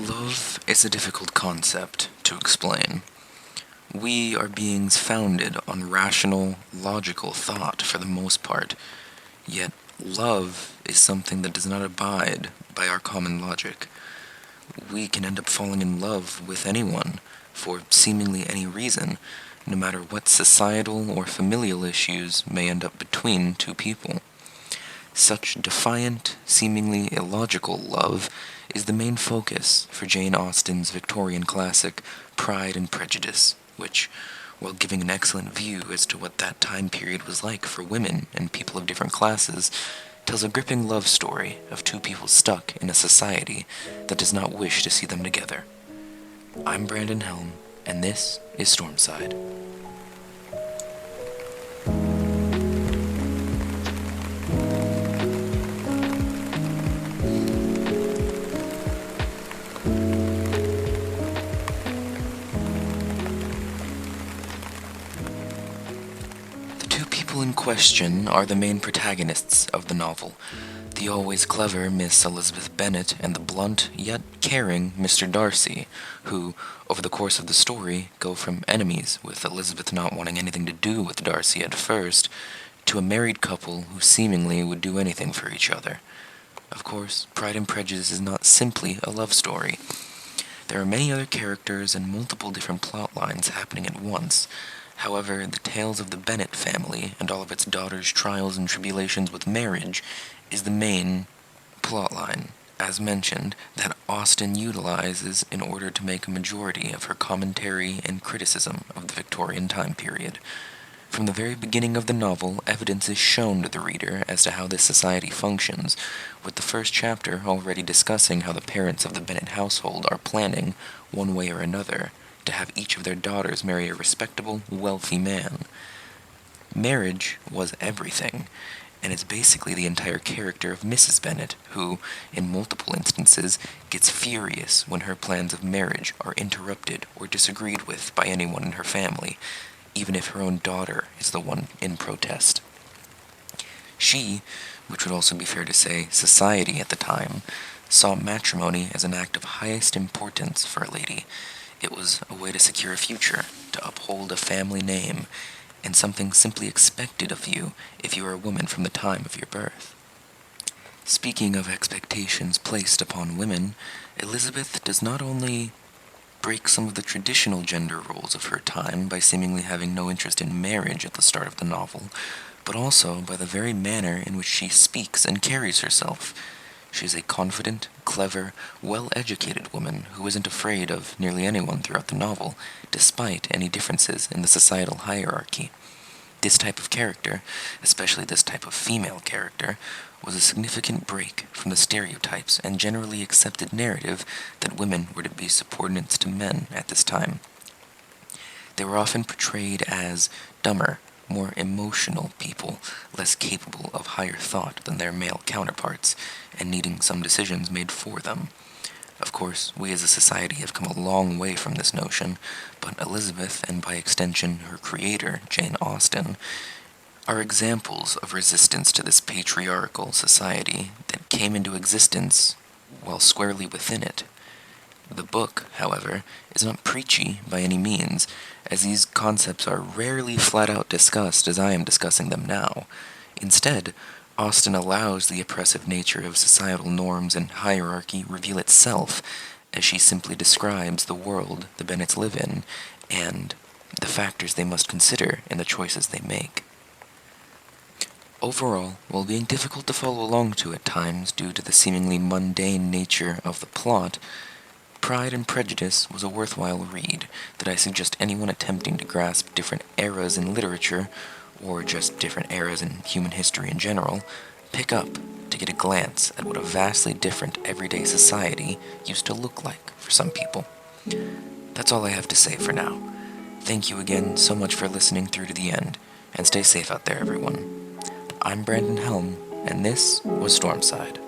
Love is a difficult concept to explain. We are beings founded on rational, logical thought for the most part, yet love is something that does not abide by our common logic. We can end up falling in love with anyone for seemingly any reason, no matter what societal or familial issues may end up between two people. Such defiant, seemingly illogical love is the main focus for Jane Austen's Victorian classic Pride and Prejudice, which, while giving an excellent view as to what that time period was like for women and people of different classes, tells a gripping love story of two people stuck in a society that does not wish to see them together. I'm Brandon Helm, and this is Stormside. In question are the main protagonists of the novel, the always clever Miss Elizabeth Bennet and the blunt yet caring Mr. Darcy, who, over the course of the story, go from enemies, with Elizabeth not wanting anything to do with Darcy at first, to a married couple who seemingly would do anything for each other. Of course, Pride and Prejudice is not simply a love story. There are many other characters and multiple different plot lines happening at once. However, the tales of the Bennet family and all of its daughters' trials and tribulations with marriage is the main plotline, as mentioned, that Austen utilizes in order to make a majority of her commentary and criticism of the Victorian time period. From the very beginning of the novel, evidence is shown to the reader as to how this society functions, with the first chapter already discussing how the parents of the Bennet household are planning, one way or another, to have each of their daughters marry a respectable, wealthy man. Marriage was everything, and it's basically the entire character of Mrs. Bennet, who, in multiple instances, gets furious when her plans of marriage are interrupted or disagreed with by anyone in her family, even if her own daughter is the one in protest. She, which would also be fair to say society at the time, saw matrimony as an act of highest importance for a lady. It was a way to secure a future, to uphold a family name, and something simply expected of you if you were a woman from the time of your birth. Speaking of expectations placed upon women, Elizabeth does not only break some of the traditional gender roles of her time by seemingly having no interest in marriage at the start of the novel, but also by the very manner in which she speaks and carries herself. She is a confident, clever, well-educated woman who isn't afraid of nearly anyone throughout the novel, despite any differences in the societal hierarchy. This type of character, especially this type of female character, was a significant break from the stereotypes and generally accepted narrative that women were to be subordinates to men at this time. They were often portrayed as dumber, more emotional people, less capable of higher thought than their male counterparts, and needing some decisions made for them. Of course, we as a society have come a long way from this notion, but Elizabeth, and by extension her creator, Jane Austen, are examples of resistance to this patriarchal society that came into existence while squarely within it. The book, however, is not preachy by any means, as these concepts are rarely flat-out discussed as I am discussing them now. Instead, Austen allows the oppressive nature of societal norms and hierarchy reveal itself, as she simply describes the world the Bennets live in, and the factors they must consider in the choices they make. Overall, while being difficult to follow along to at times due to the seemingly mundane nature of the plot, Pride and Prejudice was a worthwhile read that I suggest anyone attempting to grasp different eras in literature, or just different eras in human history in general, pick up to get a glance at what a vastly different everyday society used to look like for some people. That's all I have to say for now. Thank you again so much for listening through to the end, and stay safe out there, everyone. I'm Brandon Helm, and this was Stormside.